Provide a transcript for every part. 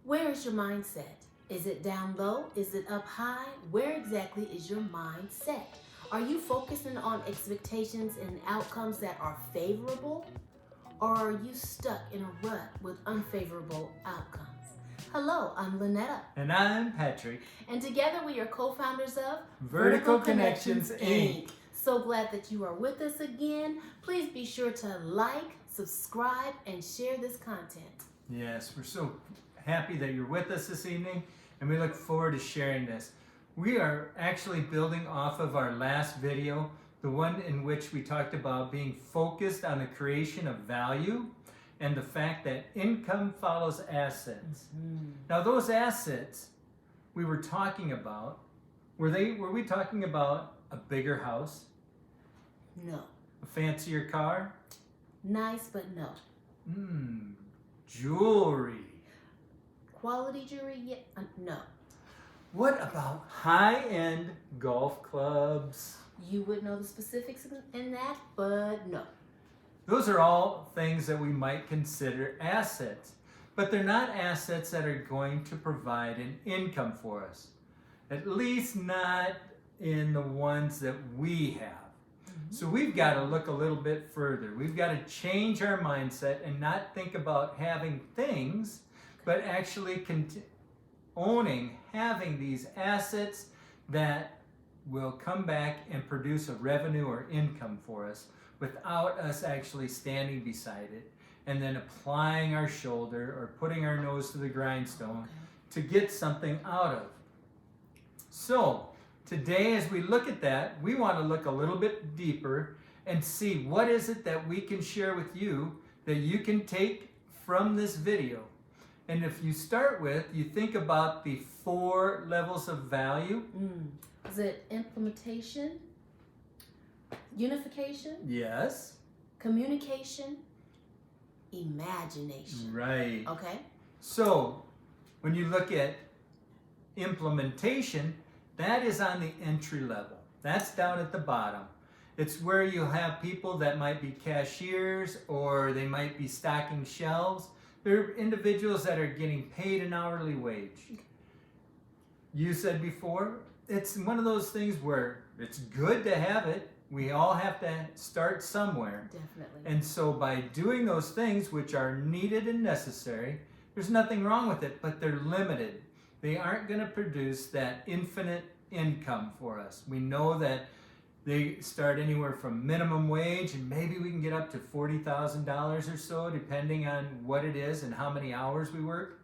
Where is your mindset? Is it down low? Is it up high? Where exactly is your mindset? Are you focusing on expectations and outcomes that are favorable? Or are you stuck in a rut with unfavorable outcomes? Hello, I'm Linnetta. And I'm Patrick. And together we are co-founders of Vertical Connections, Inc. So glad that you are with us again. Please be sure to like, subscribe, and share this content. Yes, we're so happy that you're with us this evening, and we look forward to sharing this. We are actually building off of our last video, the one in which we talked about being focused on the creation of value and the fact that income follows assets. Now, those assets we were talking about, were we talking about a bigger house? No. A fancier car? Nice, but no. Jewelry. Quality jewelry? No. What about high-end golf clubs? You would know the specifics in that, but no. Those are all things that we might consider assets, but they're not assets that are going to provide an income for us. At least not in the ones that we have. So we've got to look a little bit further. We've got to change our mindset and not think about having things, but actually having these assets that will come back and produce a revenue or income for us without us actually standing beside it and then applying our shoulder or putting our nose to the grindstone to get something out of. So today, as we look at that, we want to look a little bit deeper and see what is it that we can share with you that you can take from this video. And if you start with, you think about the 4 levels of value. Is it implementation, unification, Yes. communication, imagination? Right. Okay. So when you look at implementation, that is on the entry level. That's down at the bottom. It's where you have people that might be cashiers or they might be stocking shelves. They're individuals that are getting paid an hourly wage. You said before, it's one of those things where it's good to have it. We all have to start somewhere. Definitely. And so by doing those things which are needed and necessary, there's nothing wrong with it, but they're limited. They aren't going to produce that infinite income for us. We know that they start anywhere from minimum wage, and maybe we can get up to $40,000 or so, depending on what it is and how many hours we work.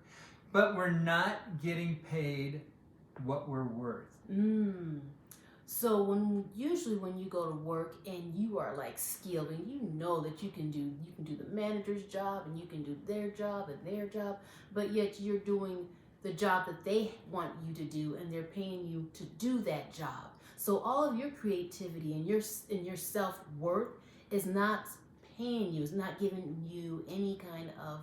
But we're not getting paid what we're worth. So usually when you go to work and you are like skilled and you know that you can do the manager's job and you can do their job and their job, but yet you're doing the job that they want you to do and they're paying you to do that job. So all of your creativity and your self-worth is not paying you, is not giving you any kind of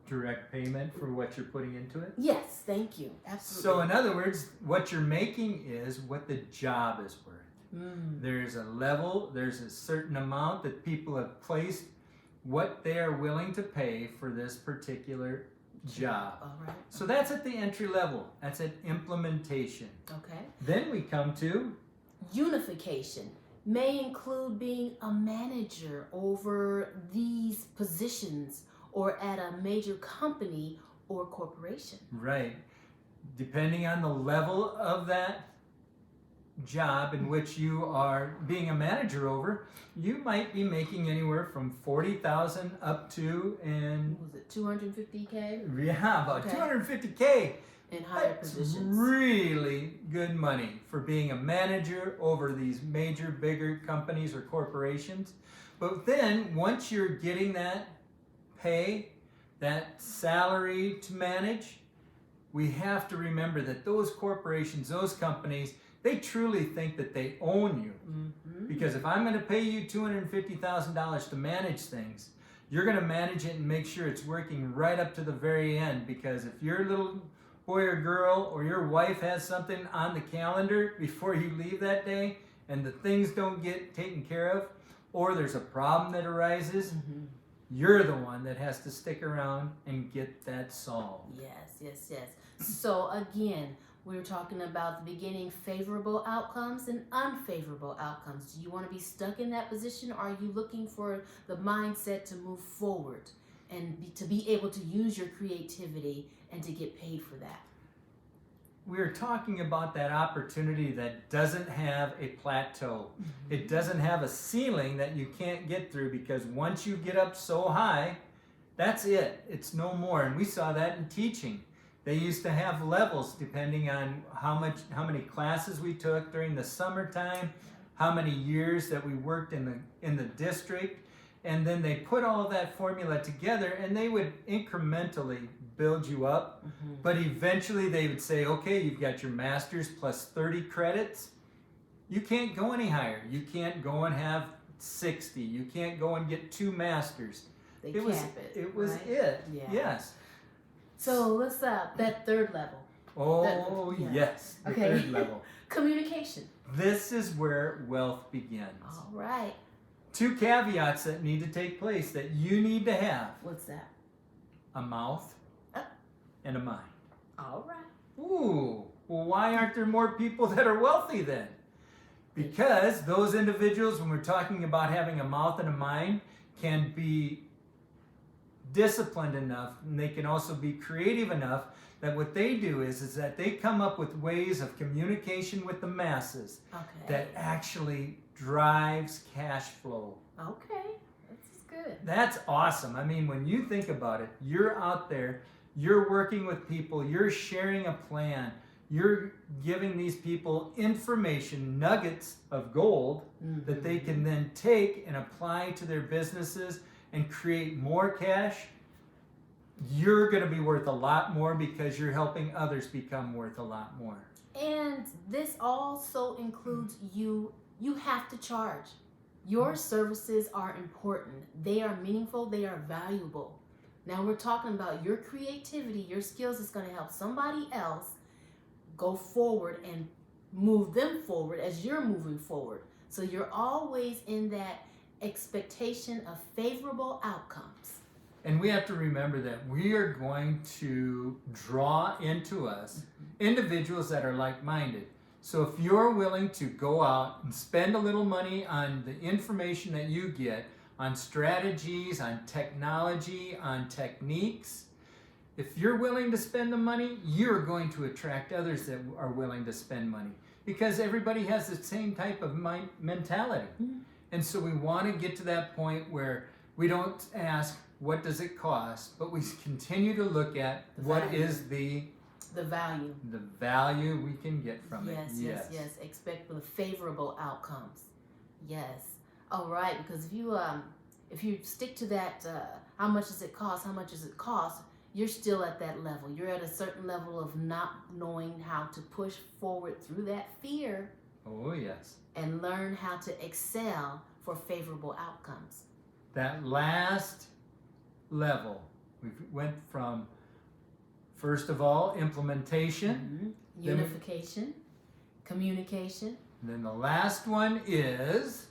Direct payment for what you're putting into it? Yes, thank you. Absolutely. So in other words, what you're making is what the job is worth. There's a level, there's a certain amount that people have placed what they are willing to pay for this particular job. All right. So that's at the entry level. That's at implementation. Okay. Then we come to Unification may include being a manager over these positions or at a major company or corporation. right. Depending on the level of that job in which you are being a manager over, you might be making anywhere from $40,000 up to Was it 250K about Okay. $250K. in higher That's positions? really good money for being a manager over these major, bigger companies or corporations. But then once you're getting that pay, that salary to manage, we have to remember that those corporations, those companies, they truly think that they own you. Because if I'm going to pay you $250,000 to manage things, you're going to manage it and make sure it's working right up to the very end. Because if your little boy or girl or your wife has something on the calendar before you leave that day and the things don't get taken care of, or there's a problem that arises, you're the one that has to stick around and get that solved. Yes. So again, we were talking about the beginning, favorable outcomes and unfavorable outcomes. Do you want to be stuck in that position, or are you looking for the mindset to move forward and to be able to use your creativity and to get paid for that? We're talking about that opportunity that doesn't have a plateau. It doesn't have a ceiling that you can't get through, because once you get up so high, that's it. It's no more. And we saw that in teaching. They used to have levels depending on how many classes we took during the summertime, how many years that we worked in the district, and then they put all of that formula together and they would incrementally build you up. But eventually they would say, okay, you've got your master's plus 30 credits. You can't go any higher. You can't go and have 60. You can't go and get 2 masters. It was right? it. Yeah. Yes. So let's that third level. Yes, the Okay. third level. Communication. This is where wealth begins. All right. 2 caveats that need to take place that you need to have: What's that? a mouth and a mind. All right. Ooh, well, why aren't there more people that are wealthy then? Because those individuals, when we're talking about having a mouth and a mind, can be disciplined enough, and they can also be creative enough that what they do is that they come up with ways of communication with the masses that actually drives cash flow. Okay, that's good. That's awesome. I mean, when you think about it, you're out there, you're working with people, you're sharing a plan, you're giving these people information, nuggets of gold that they can then take and apply to their businesses and create more cash. You're going to be worth a lot more because you're helping others become worth a lot more. And this also includes you have to charge. Your services are important. They are meaningful. They are valuable. Now we're talking about your creativity, your skills is going to help somebody else go forward and move them forward as you're moving forward. So you're always in that expectation of favorable outcomes. And we have to remember that we are going to draw into us individuals that are like-minded. So if you're willing to go out and spend a little money on the information that you get, on strategies, on technology, on techniques, if you're willing to spend the money, you're going to attract others that are willing to spend money, because everybody has the same type of mentality. And so we want to get to that point where we don't ask, what does it cost? But we continue to look at what is the value. The value we can get from it. Yes. Expect the favorable outcomes. Yes. All right. Because if you stick to that, how much does it cost? How much does it cost? You're still at that level. You're at a certain level of not knowing how to push forward through that fear. Oh, yes. And learn how to excel for favorable outcomes. That last level, we went from, first of all, implementation, unification, communication. And then the last one is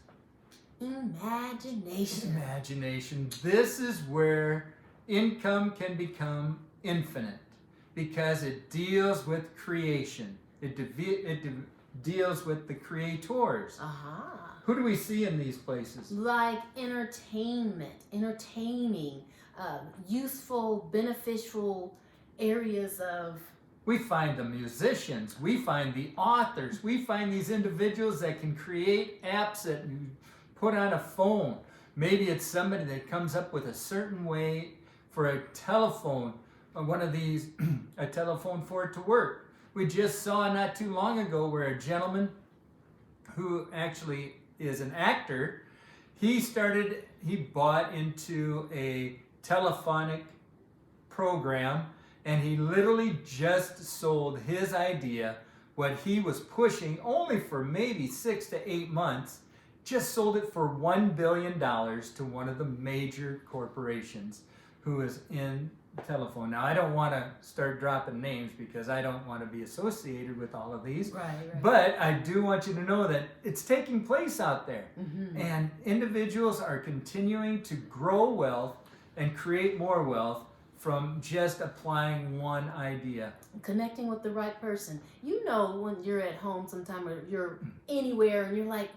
imagination. Imagination. This is where income can become infinite, because it deals with creation. It deals with the creators. Who do we see in these places? Like entertainment, entertaining, useful, beneficial areas of... We find the musicians, we find the authors, we find these individuals that can create apps that you put on a phone. Maybe it's somebody that comes up with a certain way for a telephone, one of these, a telephone for it to work. We just saw not too long ago where a gentleman who actually is an actor, he bought into a telephonic program, and he literally just sold his idea, what he was pushing only for maybe 6 to 8 months, just sold it for $1 billion to one of the major corporations who is in telephone. Now, I don't want to start dropping names because I don't want to be associated with all of these. Right. But I do want you to know that it's taking place out there. And individuals are continuing to grow wealth and create more wealth from just applying one idea. Connecting with the right person. You know, when you're at home sometime or you're anywhere and you're like,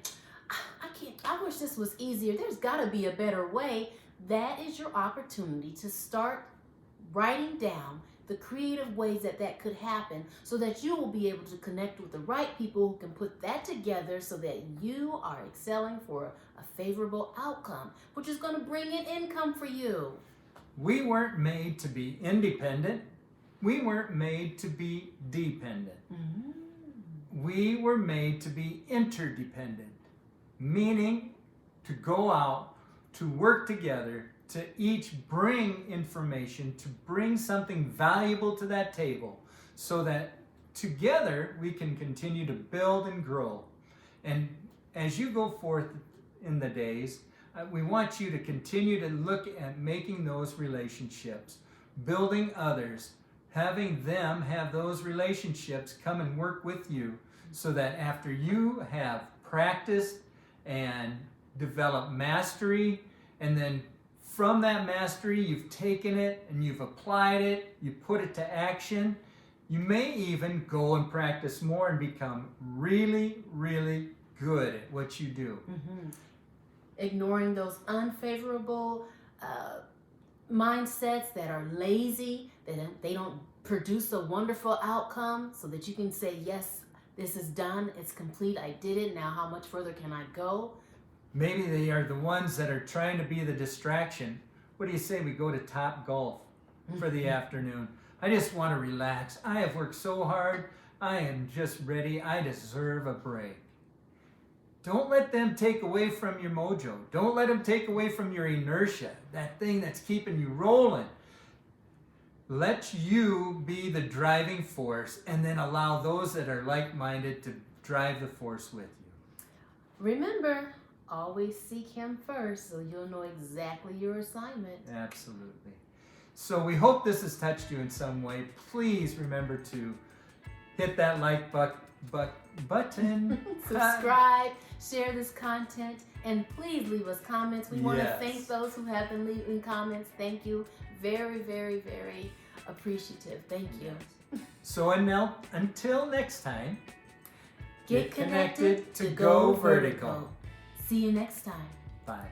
I wish this was easier. There's got to be a better way. That is your opportunity to start writing down the creative ways that could happen, so that you will be able to connect with the right people who can put that together so that you are excelling for a favorable outcome, which is going to bring in income for you. We weren't made to be independent. We weren't made to be dependent. We were made to be interdependent, meaning to go out, to work together, to each bring information, to bring something valuable to that table, so that together we can continue to build and grow. And as you go forth in the days, we want you to continue to look at making those relationships, building others, having them have those relationships come and work with you, so that after you have practiced and developed mastery, and then from that mastery you've taken it and you've applied it, you put it to action, you may even go and practice more and become really, really good at what you do. Ignoring those unfavorable mindsets that are lazy, that they don't produce a wonderful outcome, so that you can say, yes, this is done, it's complete, I did it, now how much further can I go? Maybe they are the ones that are trying to be the distraction. What do you say we go to Top Golf for the afternoon? I just want to relax. I have worked so hard. I am just ready. I deserve a break. Don't let them take away from your mojo. Don't let them take away from your inertia, that thing that's keeping you rolling. Let you be the driving force, and then allow those that are like-minded to drive the force with you. Remember, always seek Him first, so you'll know exactly your assignment. Absolutely. So we hope this has touched you in some way. Please remember to hit that like button. Subscribe, share this content, and please leave us comments. We want to Yes. thank those who have been leaving comments. Thank you. Very, very, very appreciative. Thank you. So until next time, Get connected to go vertical. See you next time. Bye.